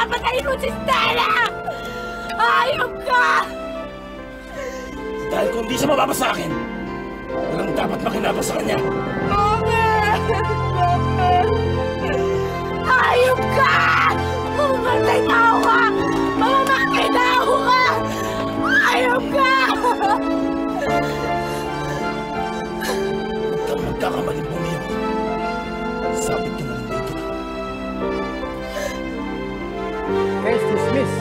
Papatayin mo si Stella! Ayok ka! Dahil kung di siya mababa sa akin, walang dapat makinabang sa kanya. Bakit? Ayok ka! Mamamatay na ako ka! Mamamatay na ako ka! Ayok ka! Huwag kang magkakamaling bumiyak. Sabit ka na rin dito. Case dismissed.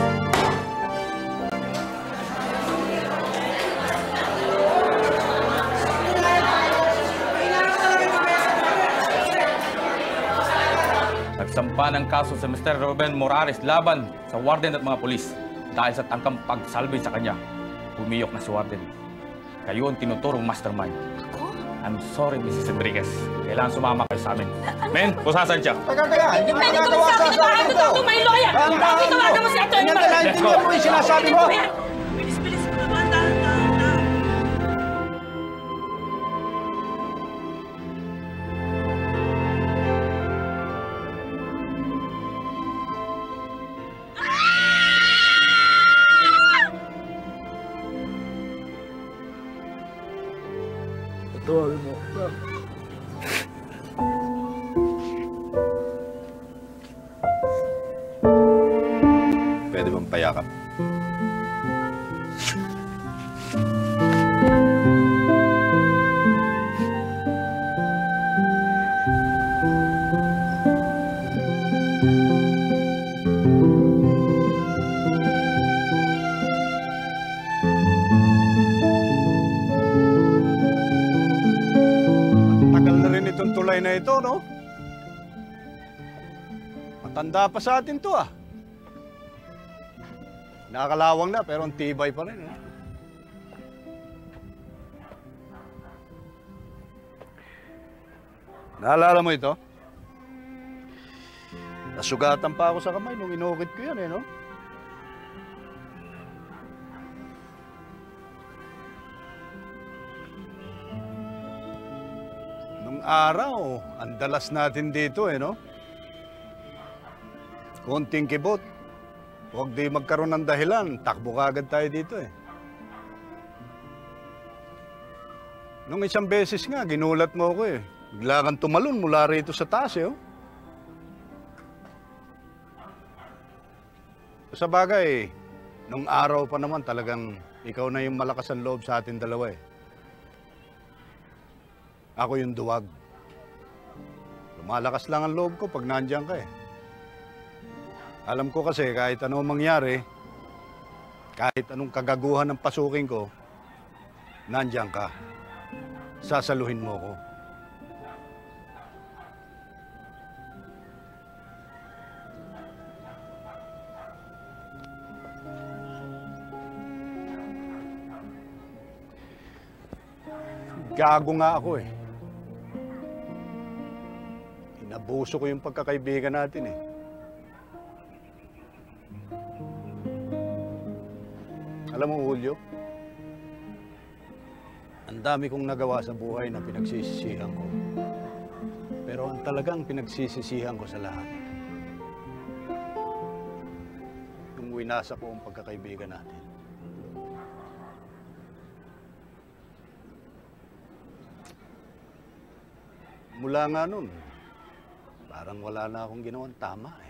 Nagsampa ng kaso si Mr. Ruben Morales laban sa warden at mga pulis dahil sa tangkang pagsalbi sa kanya. Pumiyok na si warden. Kayo ang tinuturong mastermind. Ako? I'm sorry, Mrs. Enriquez. Kailangan sumama kayo sa amin. Men, pusasan siya. Teka, hindi mo nagagawa sa akin ito. Ito, may lawyer! Bakit tawagan mo si Atty. Nagkakaintindihan mo yung sinasabi mo. Bilis-bilis mo naman, dahan-dahan. Tawagin mo. Pwede bang payakap? Tagal na rin itong tulay na ito, no? Matanda pa sa atin to, ah. Nakakalawang na, pero ang tibay pa rin, eh. Naalala mo ito? Nasugatan pa ako sa kamay nung inukit ko yan, eh, no? Nung araw, ang dalas natin dito, eh, no? Konting kibot. Huwag di magkaroon ng dahilan, takbo kagad tayo dito, eh. Nung isang beses nga, ginulat mo ako, eh. Bigla kang tumalon mula rito sa taas, eh, oh. Sa bagay, nung araw pa naman talagang ikaw na yung malakas ang loob sa atin dalawa, eh. Ako yung duwag. Lumalakas lang ang loob ko pag nandiyan ka, eh. Alam ko kasi kahit anong mangyari, kahit anong kagaguhan ng pasukin ko, nandiyan ka. Sasaluhin mo ko. Gago nga ako, eh. Inabuso ko yung pagkakaibigan natin, eh. Alam mo, Julio, ang dami kong nagawa sa buhay na pinagsisisihan ko. Pero ang talagang pinagsisisihan ko sa lahat, nung winasa ko ang pagkakaibigan natin. Mula nga nun, parang wala na akong ginawang tama, eh.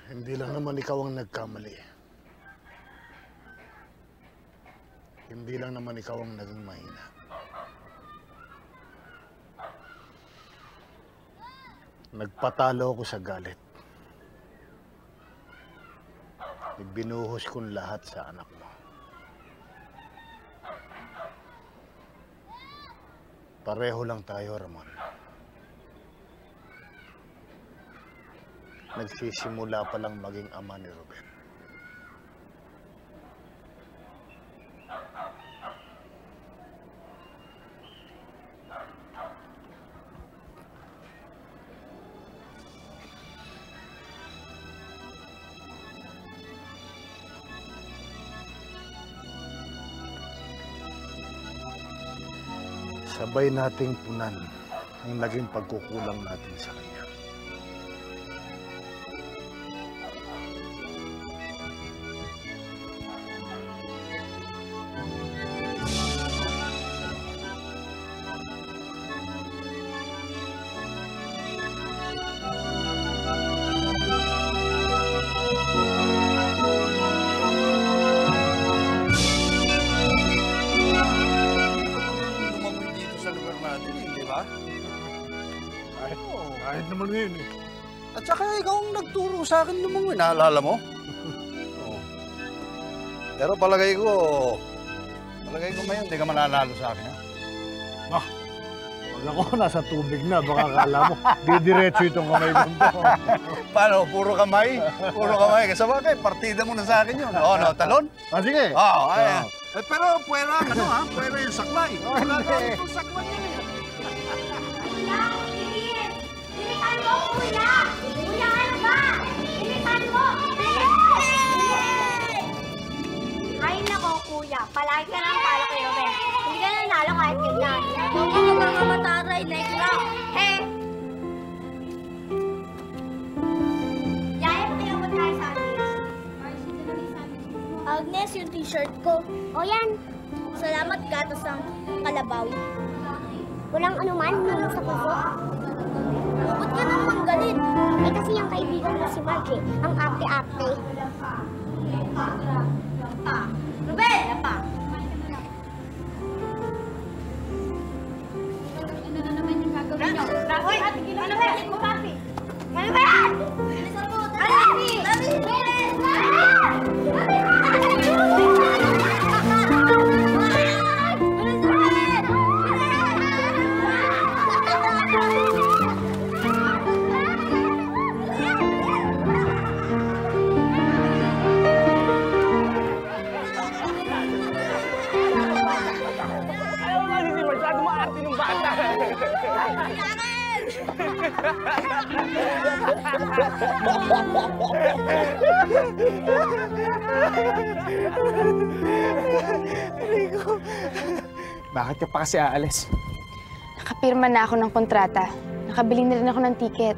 Hindi lang naman ikaw ang nagkamali. Hindi lang naman ikaw ang naging mahina. Nagpatalo ako sa galit. Binuhos kong lahat sa anak mo. Pareho lang tayo, Ramon. Nagsisimula pa lang maging ama ni Ruben. Sabay nating punan ang naging pagkukulang natin sa kanya. Lumamoy dito sa lugar natin, di ba? Kahit naman ngayon eh. At saka ikaw ang nagturo sa akin lumangoy, naalala mo? Oo. Pero palagay ko ngayon, hindi ka mananalo sa akin, ha? Pag ako nasa tubig na, baka akala mo, didiretso itong kamay mo. Paano? Puro kamay? Puro kamay. Kasi bakit? Partida mo na sa akin yun. Oo, no? Talon? Sige. Oo, ay. Pero pwera, pwera yung saklay. Wala na itong saklay yan, eh. Kuya, bilis! Bilisan mo, kuya! Kuya, ano ba? Bilisan mo! Bilis! Ay, nako, kuya. Palagi ka lang palo kay Ruben. Hindi ka nanalo kahit ganyan. Huwag mo mga mataray, next round. Hey! Yaya, pakiabot tayo sa Agnes. Agnes, yung t-shirt ko. O yan. Salamat, gatas ng kalabaw. Walang anuman, nung sa puso. Ba't ka naman galit? Eh kasi yung kaibigan mo si Margie, ang ate-ate. Ruben! Apa? Ano na naman yung gagawin niyo? Hoy! Ano ba yan? Bumapi! Ano ba yan? Bilisan mo! Dali! Dali! Bakit ka pa kasi aalis? Nakapirma na ako ng kontrata. Nakabili na rin ako ng tiket.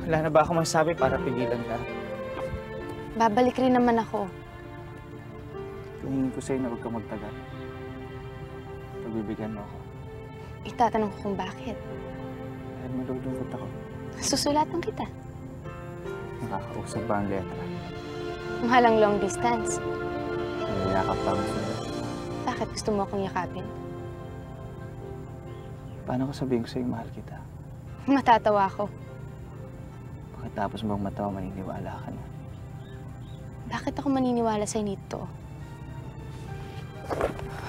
Wala na ba ako masasabi para pigilan ka? Babalik rin naman ako. Hingin ko sa'yo na huwag ka magtagal. Pagbibigyan mo ako. Itatanong ko kung bakit. Dahil malulungkot ako. Susulatan kita. Nakakausap ba ang letra? Mahalang long distance. Niliyakap pa ako sa'yo. Bakit gusto mo akong yakapin? Paano ko sabihin ko sa'yo mahal kita? Matatawa ako. Pagkatapos mong matawa, maniniwala ka na. Bakit ako maniniwala sa'yo nito?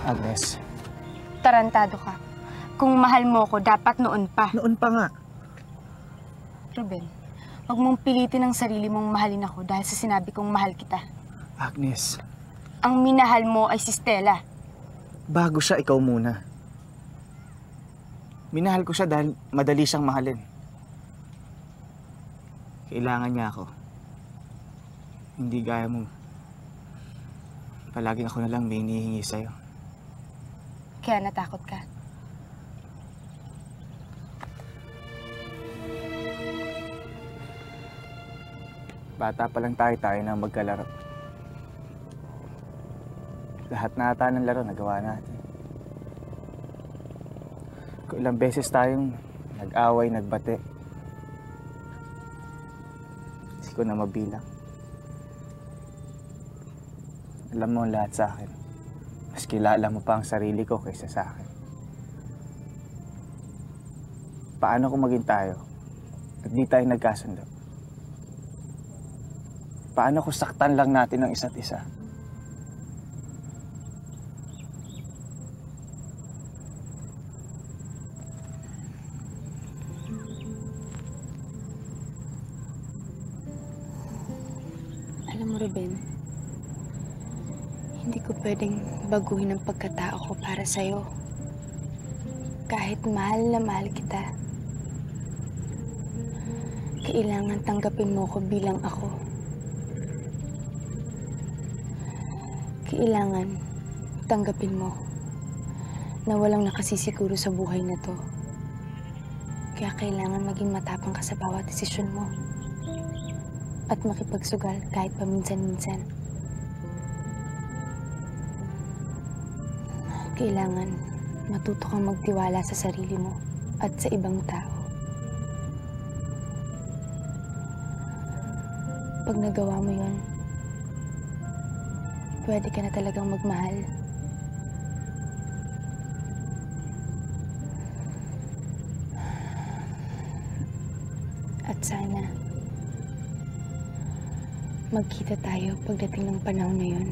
Agnes. Tarantado ka. Kung mahal mo ko, dapat noon pa. Noon pa nga. Ruben, huwag mong pilitin ang sarili mong mahalin ako dahil sa sinabi kong mahal kita. Agnes. Ang minahal mo ay si Stella. Bago siya, ikaw muna. Minahal ko siya dahil madali siyang mahalin. Kailangan niya ako. Hindi gaya mo. Palaging ako na lang may hinihingi sa'yo. Kaya natakot ka. Bata pa lang tayo na magkalaro. Lahat na ata ng laro nagawa natin. Kung ilang beses tayong nag-away, nagbate. Hindi ko na mabilang. Alam mo ang lahat sa akin. Mas kilala mo pa ang sarili ko kaysa sa akin. Paano kung maging tayo at di tayo nagkasundo? Paano kung saktan lang natin ang isa't isa? Alam mo, Ruben, hindi ko pwedeng baguhin ang pagkatao ko para sa'yo. Kahit mahal na mahal kita, kailangan tanggapin mo ko bilang ako. Kailangan tanggapin mo na walang nakasisiguro sa buhay na to. Kaya kailangan maging matapang ka sa bawat desisyon mo. At makipagsugal kahit paminsan-minsan. Kailangan matuto kang magtiwala sa sarili mo at sa ibang tao. Pag nagawa mo yun, pwede ka na talagang magmahal. At sana, magkita tayo pagdating ng panahon na yun.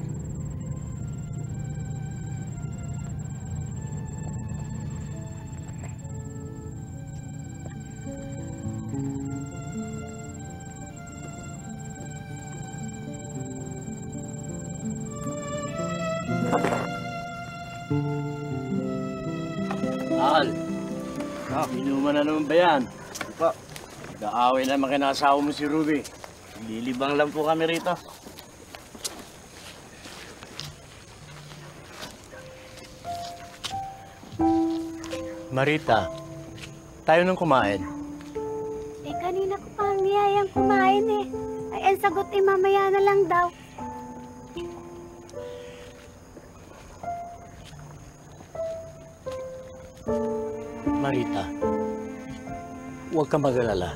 Al, inuman na naman ba yan? Pa, nag-aaway naman kinakasawa mo si Ruby. Lilibang lang po kami rito. Marita, tayo nang kumain. Eh, kanina ko pang niyayang kumain eh. Ay, ang sagot eh, mamaya na lang daw. Marita, huwag kang mag-alala.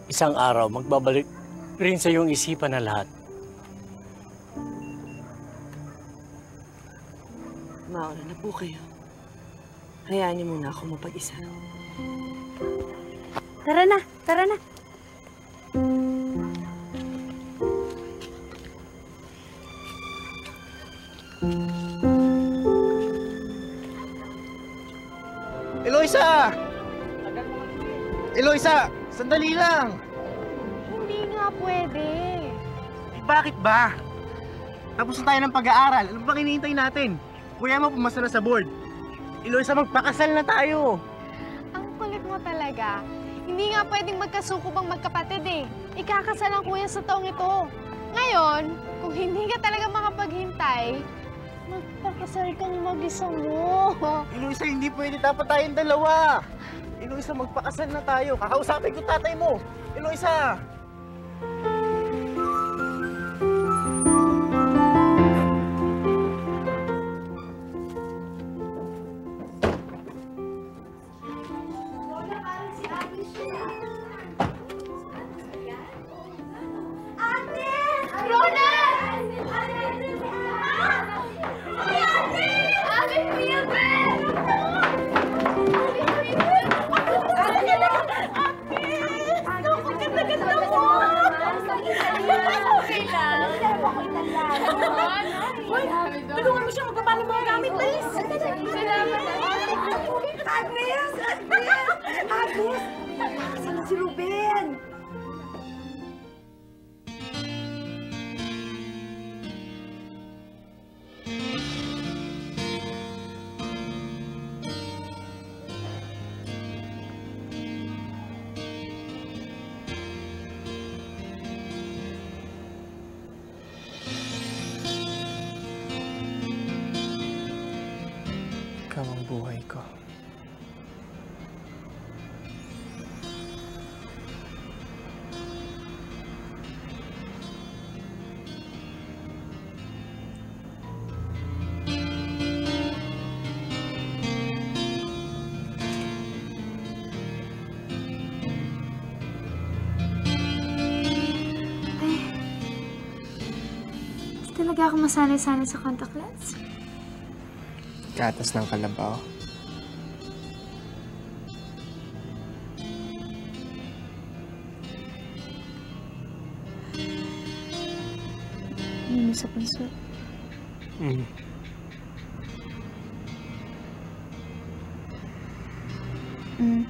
Isang araw, magbabalik rin sa iyong isipan na lahat. Mauna na po kayo. Hayaan niyo muna ako mapag-isa. Tara na, tara na. Eloisa! Eloisa! Sandali lang! Hindi nga pwede. Eh, bakit ba? Tapos na tayo ng pag-aaral. Ano bang hinihintay natin? Kuya mo, pumasa na sa board. Eloisa, magpakasal na tayo. Ang kulit mo talaga. Hindi nga pwedeng magkasuko bang magkapatid eh. Ikakasal ang kuya sa taong ito. Ngayon, kung hindi ka talaga makapaghintay, magpakasal kang mag-isa mo. Eloisa, hindi pwede. Dapat tayong dalawa. Eloisa, magpakasal na tayo. Kakausapin ko tatay mo. Eloisa! Tulungan mo siya magpapalo mga gamit, Malis! Salamat! Agnes! Agnes! Agnes! Nakakasal na si Ruben! Ikaw ang buhay ko. Hindi talaga ako masanay-sanay sa contact lens. Gatas ng kalabaw. Ano sa panso? Mm. Mm.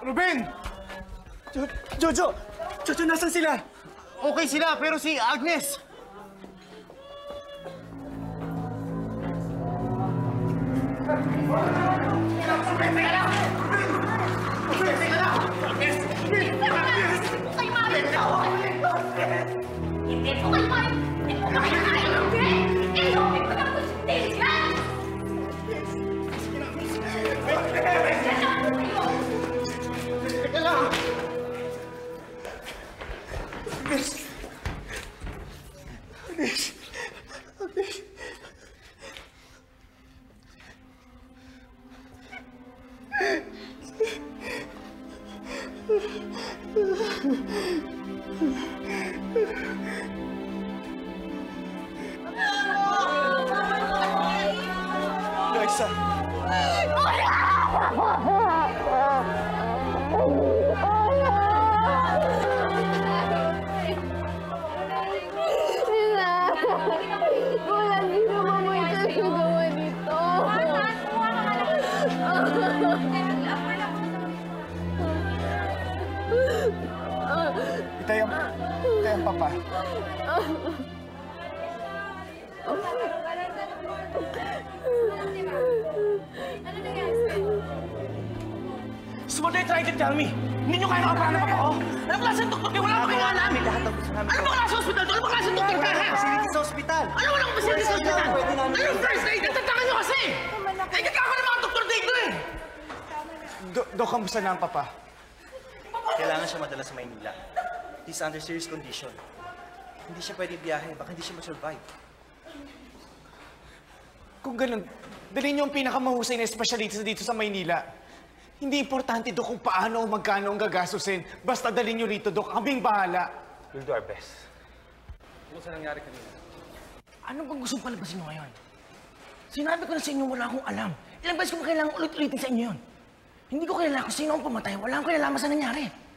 Ruben! Jojo! Jojo, nasan sila? Okay sila, pero si Agnes! Tayo ang papa. Sumunod, try to tell me. Hindi nyo kaya nakaparaan ng papa ko? Anong klaseng doktor kayo? Wala pa kayo alam. Lahat ng gusto namin. Ano ba klase hospital to? Ano ba klase doktor ka, ha? Facility sa ospital. Ano walang facility sa hospital? Anong first aid? Natatangan nyo kasi! Ay, kakaka ng mga doktor dito eh! Dok, kamusta na ang papa? Kailangan siya madala sa Maynila. He's under serious condition. Hindi siya pwede biyahe, baka hindi siya ma-survive. Kung ganun, dalhin niyo ang pinakamahusay na espesyalista dito sa Maynila. Hindi importante, Dok, kung paano o magkano ang gagastusin. Basta dalhin niyo rito, Dok. Kaming bahala. We'll do our best. Ano sa nangyari kanina? Ano bang gusto palabasin mo ngayon? Sinabi ko na sa inyo, wala akong alam. Ilang beses ko ba kailangan ulit-ulitin sa inyo yun? Hindi ko kilala kung sino ang pumatay. Wala akong kinalaman sa nangyari.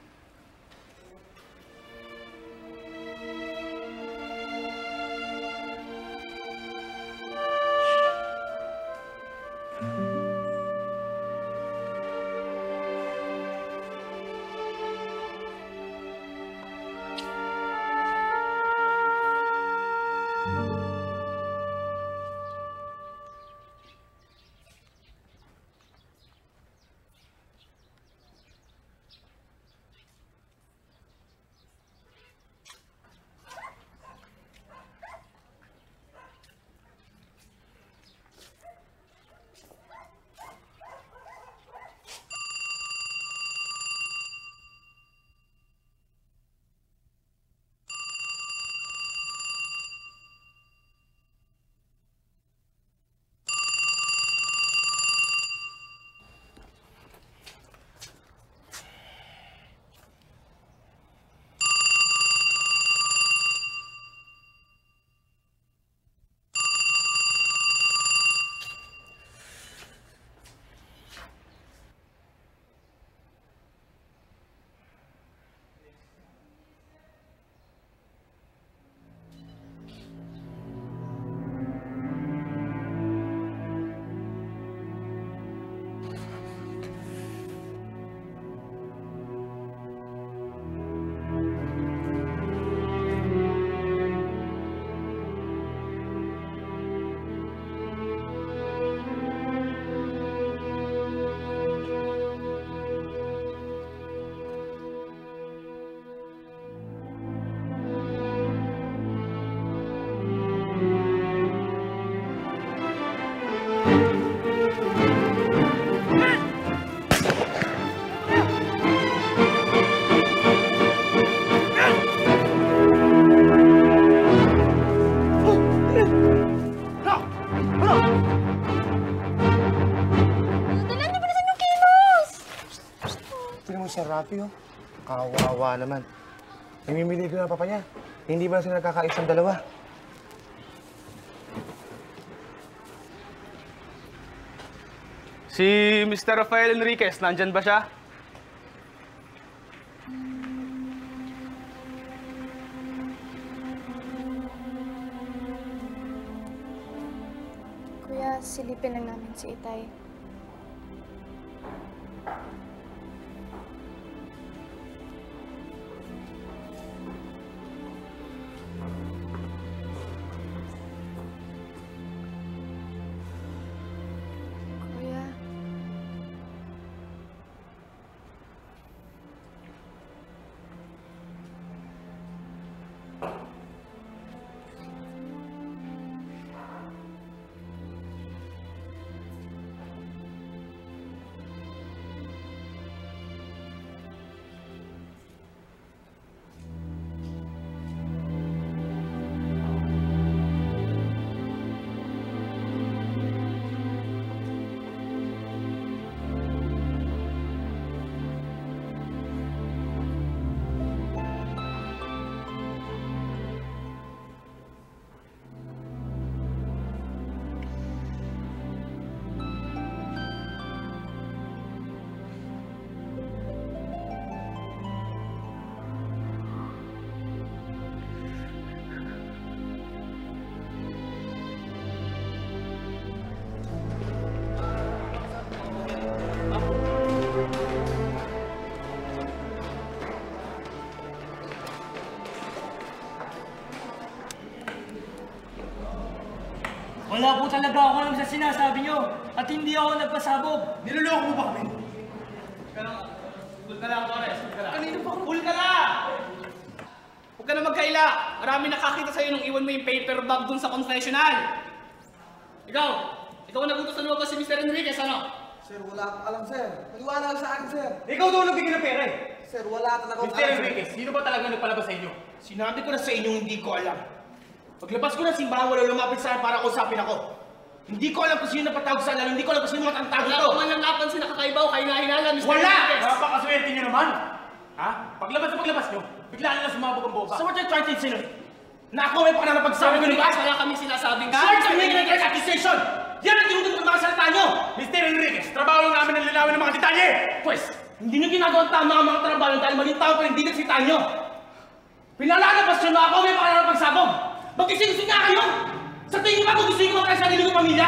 Sa Rafi, oh. Kawawa naman. Namimili ko na papa niya. Hindi ba sila nagkakais ng dalawa? Si Mr. Rafael Enriquez, nandyan ba siya? Kuya, silipin lang namin si Itay. Wala po talaga ako alam sa sinasabi nyo at hindi ako nagpasabog. Niloloko mo ba kami? Cool ka lang, Torres. Kanino pa? Cool ka lang! Huwag ka na magkaila. Marami nakakita sa'yo nung iwan mo yung paper bag dun sa confessional. Ikaw ang nagutos sa lumabas si Mr. Enriquez, ano? Sir, wala akong alam, sir. Naliwala sa akin, sir. Ikaw daw nagbigay ng pera eh. Sir, wala talaga akong Mr. alam, Enriquez, sino ba talaga nagpalabas sa inyo? Sinabi ko na sa inyo, hindi ko alam. Paglabas ko ng simbahan, wala lumapit sa akin para kausapin ako. Hindi ko alam kung sino napatawag sa alam, hindi ko alam kung sino matangtawag ito. Wala ko man lang napansin na kakaiba o kahinahinaala, Mr. Wala! Enriquez. Napakaswerte niyo naman! Ha? Paglabas nyo, bigla na lang sumabog ang boba. So what you're trying to insinuate? Na ako may pananapagsabi ko Enriquez, wala kami sinasabing Search and make accusation! Yan ang tinutulog ng mga salita nyo! Mr. Enriquez, trabaho lang namin ang linawin ng mga detalye! Pues, hindi nyo ginagawa ang tama ang mga trabaho dahil maling tao pa rin di nagsita nyo! Pinalalabas nyo na ako may pananapagsabog! Mag-ising-ising nga kayo! Sa tingin ba kung gusto nyo mga sarili ng pamilya?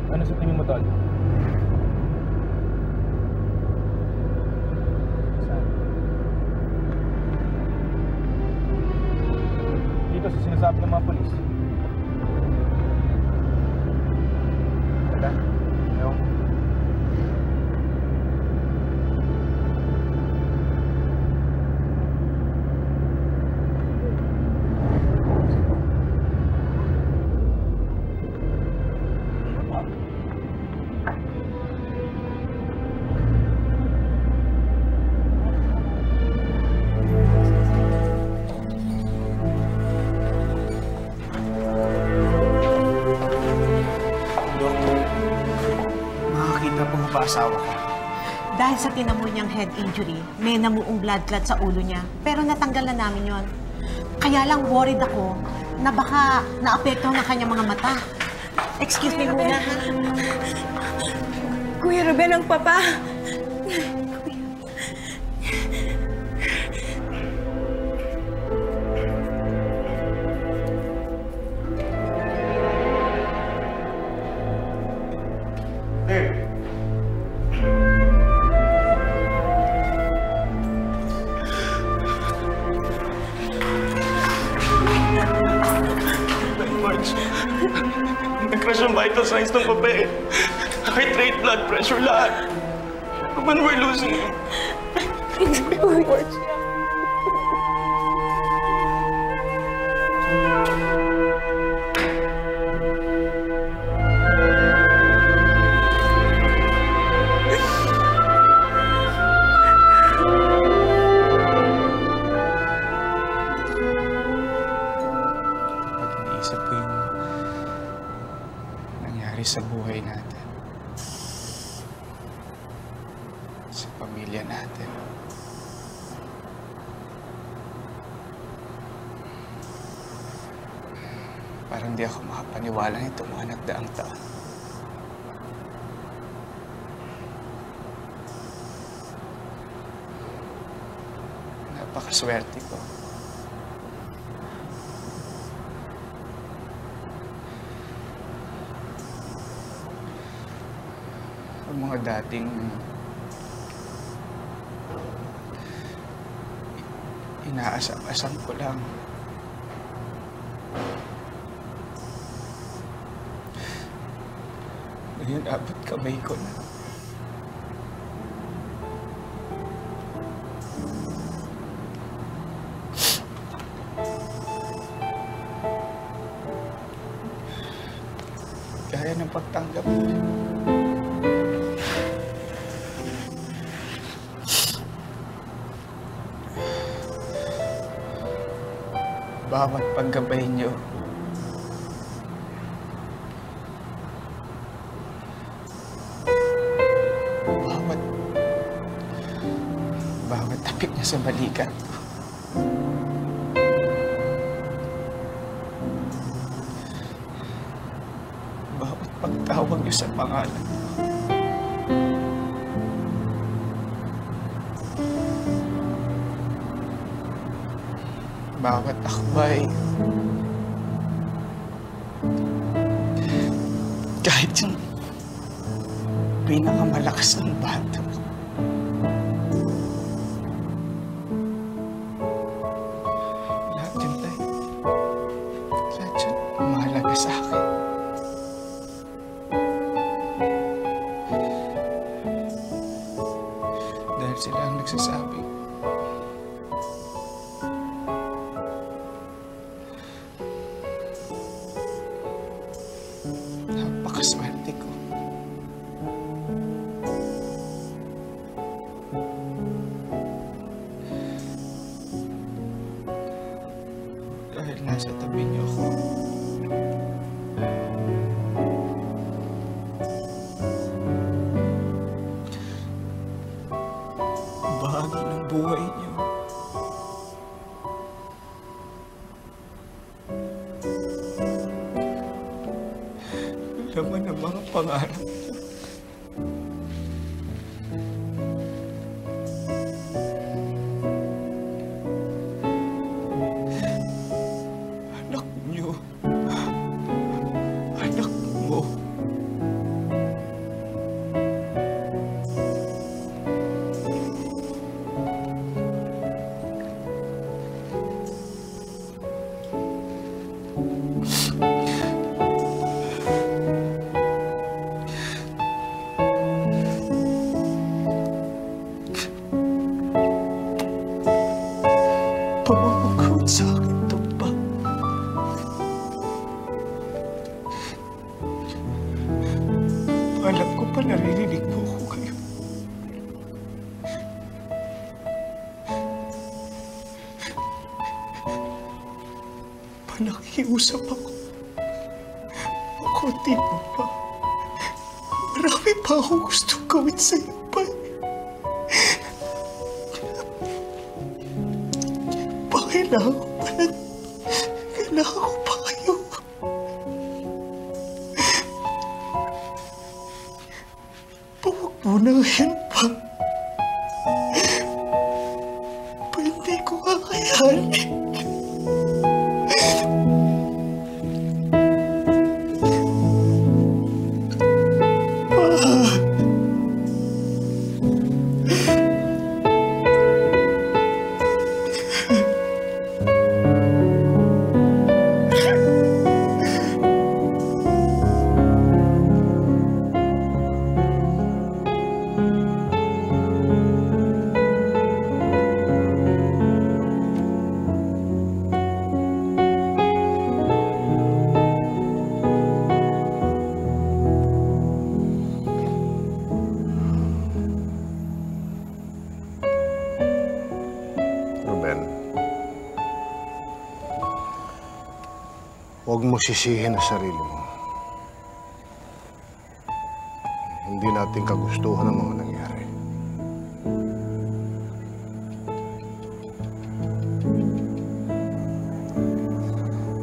Ano sa tingin mo, Tol? Dito sa sinasabi ng mga polis. Teka, ewan. Asawa ko. Dahil sa tinamoy niyang head injury, may namuong blood clot sa ulo niya. Pero natanggal na namin yon. Kaya lang worried ako na baka naapektuhan ng kanyang mga mata. Excuse me muna. Kuya Ruben ang papa. Nag-crash ang vital signs ng papel. Heart rate, blood pressure, lahat. Ruben, we're losing him. Pag-iisip ko yung nangyari sa buhay natin, sa pamilya natin. Parang di ako makapaniwala nitong mga nagdaang taon. Napakaswerte ko. Ang mga dating inaasam-asam ko lang. Ngayon, abot kamay ko na. Kaya ng pagtanggap mo. bawat paggabay niyo. Bawat tapik niya sa balikat. Bawat pagtawag niyo sa pangalan. Bawat akbay. Kahit yung pinakamalakas ng bato. Lahat yun, Tay. Lahat yun mahalaga sa akin. Dahil sila ang nagsasabi. Napakaswerte ko. Dahil nasa tabi niyo ako. Bahagi ng buhay niyo. Laman ng mga pangarap niyo. Anak niyo. Anak mo. Pamamagod sa akin ito ba? Alam ko pa naririnig mo ako ngayon. Panakiusap ako. Makunti mo pa. Marami pa akong gustong gawin sa'yo pa. Kailangan ko pa na... Kailangan ko pa kayo. Huwag muna ngayon pa. Hindi ko kakayanin. Huwag mo sisihin ang sarili mo. Hindi natin kagustuhan ang mga nangyari.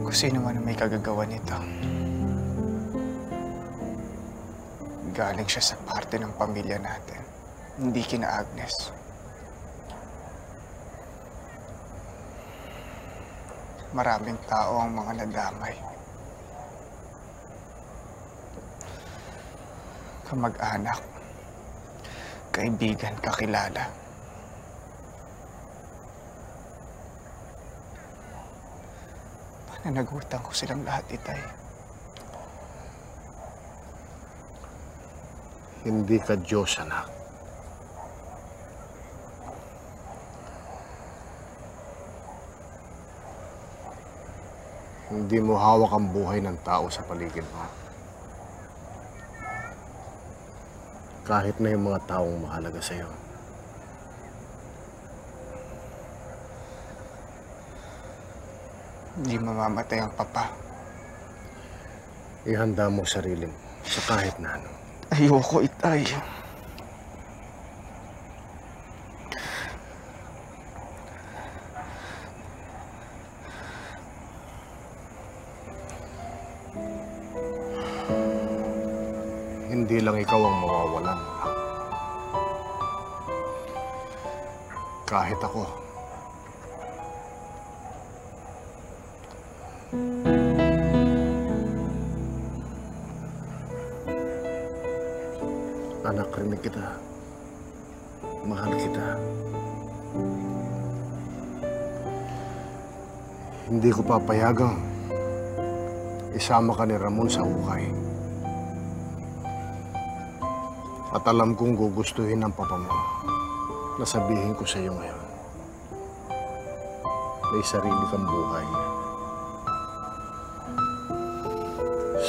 Kung sino man ang may kagagawa nito, galing siya sa parte ng pamilya natin, hindi kina Agnes. Maraming tao ang mga nadamay. Kamag-anak, kaibigan, kakilala. Pananagutan ko silang lahat, Itay. Hindi ka Diyos, anak. Hindi mo hawak ang buhay ng tao sa paligid mo. Kahit na yung mga taong mahalaga sa'yo. Hindi mamamatay ang papa. Ihanda mo sarili mo sa kahit na ano. Ayoko, Itay. Hindi lang ikaw ang mawawalan. Kahit ako. Anak, rinig kita. Mahal kita. Hindi ko papayagang isama ka ni Ramon sa hukay. At alam kong gugustuhin ng papa mo na sabihin ko sa iyo ngayon. May sarili kang buhay.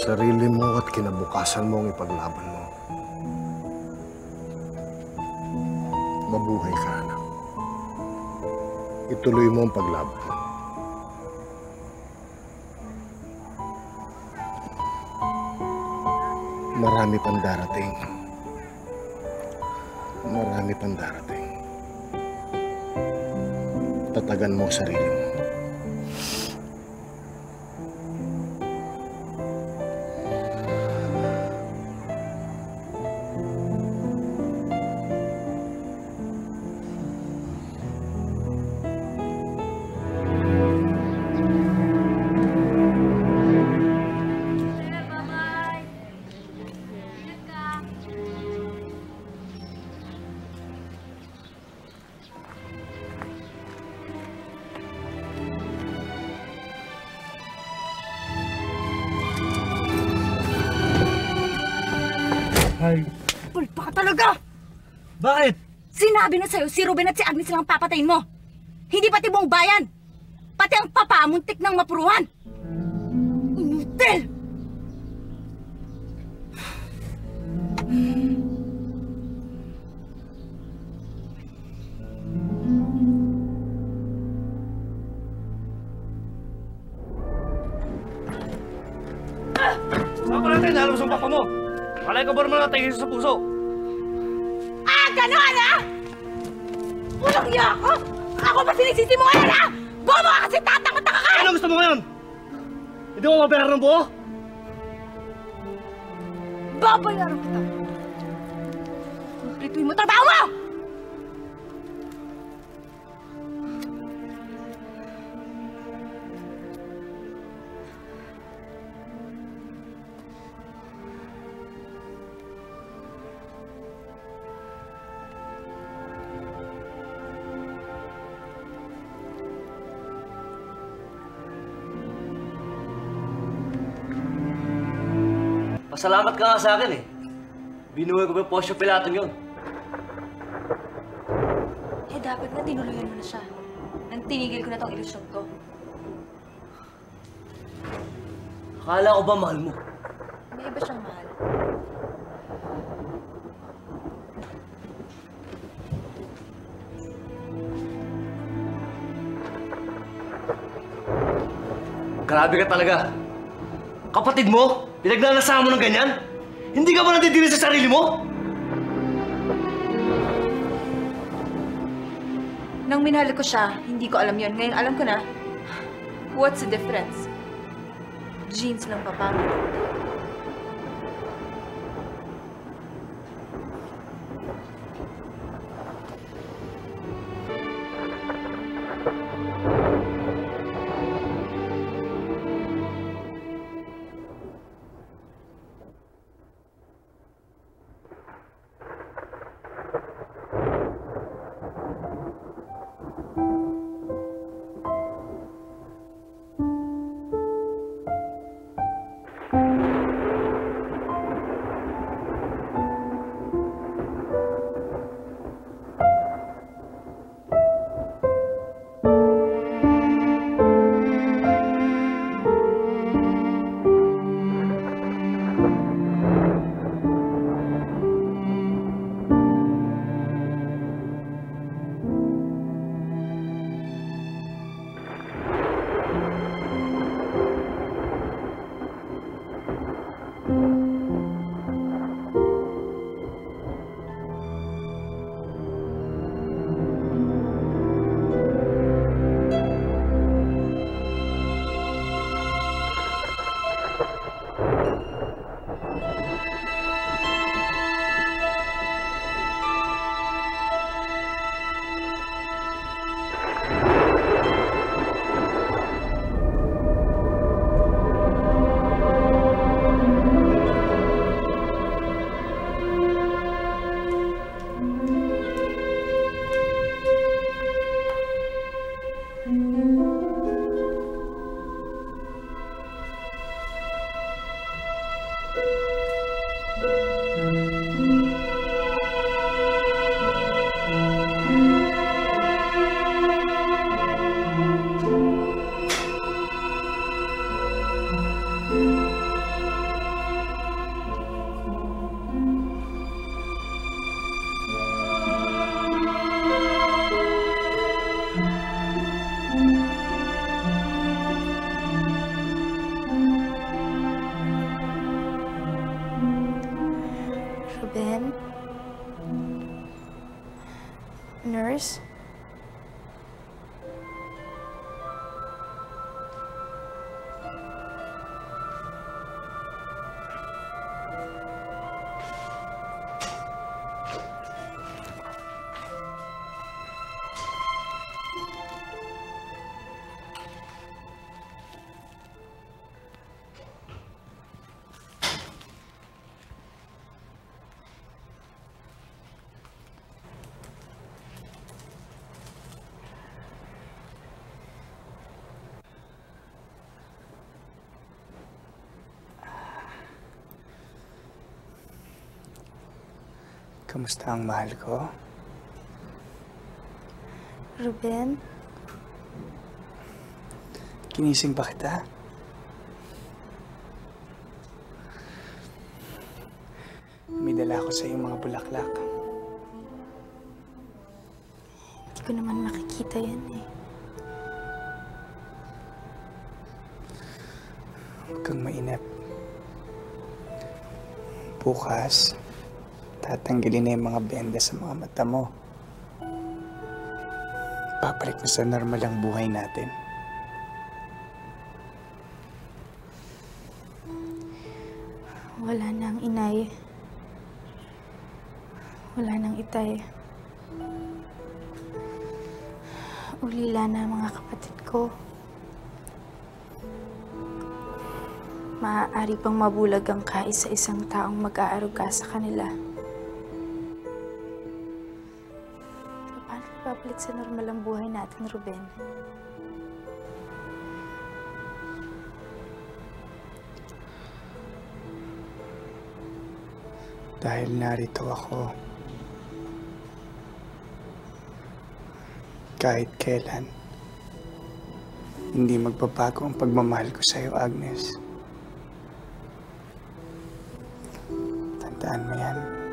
Sarili mo at kinabukasan mo ang ipaglaban mo. Mabuhay ka, anak. Ituloy mo ang paglaban. Marami pang darating. Marami pang darating. Tatagan mo ang sarili mo. Pulpa ka talaga! Bakit? Sinabi na sa'yo, si Ruben at si Agnes lang ang papatayin mo. Hindi pati buong bayan. Pati ang papa, muntik ng mapuruhan. Inutil! Saan pa natin nalos ang papa mo? Malay ka ba naman natin sa puso? Ah, gano'n ah! Walang niya ako! Ako ba sinisisi mo ngayon ah? Bobo ka kasi tatangot-taka ka! Ano gusto mo ngayon? Hindi mo mabayaran ng buo? Babayaran kita! Kumplituin mo trabaho mo! Pasalamat ka nga sa akin eh. Binuhay ko ba yung Poncio Pilato yun? Eh, dapat na tinuluyan mo na siya. Nang tinigil ko na tong ilusyon ko. Akala ko ba mahal mo? May iba siyang mahal. Grabe ka talaga. Kapatid mo? Pinagnanasama mo ng ganyan? Hindi ka ba nandidiri sa sarili mo? Nang minahal ko siya, hindi ko alam yon. Ngayon alam ko na. What's the difference? Jeans lang papangit. Nurse? Kamusta ang mahal ko? Ruben? Ginising ba kita? May dala ako sa iyong mga bulaklak. Hindi ko naman makikita yan eh. Huwag kang mainip. Bukas, tatanggalin na yung mga benda sa mga mata mo. Babalik na sa normal ang buhay natin. Wala na ang inay. Wala nang itay. Ulila na ang mga kapatid ko. Maaari pang mabulag ang kaisa-isang taong mag-aaruga sa kanila. Paano babalik sa normal ang buhay natin, Ruben? Dahil narito ako. Kahit kailan, hindi magbabago ang pagmamahal ko sa iyo, Agnes. Tandaan mo yan.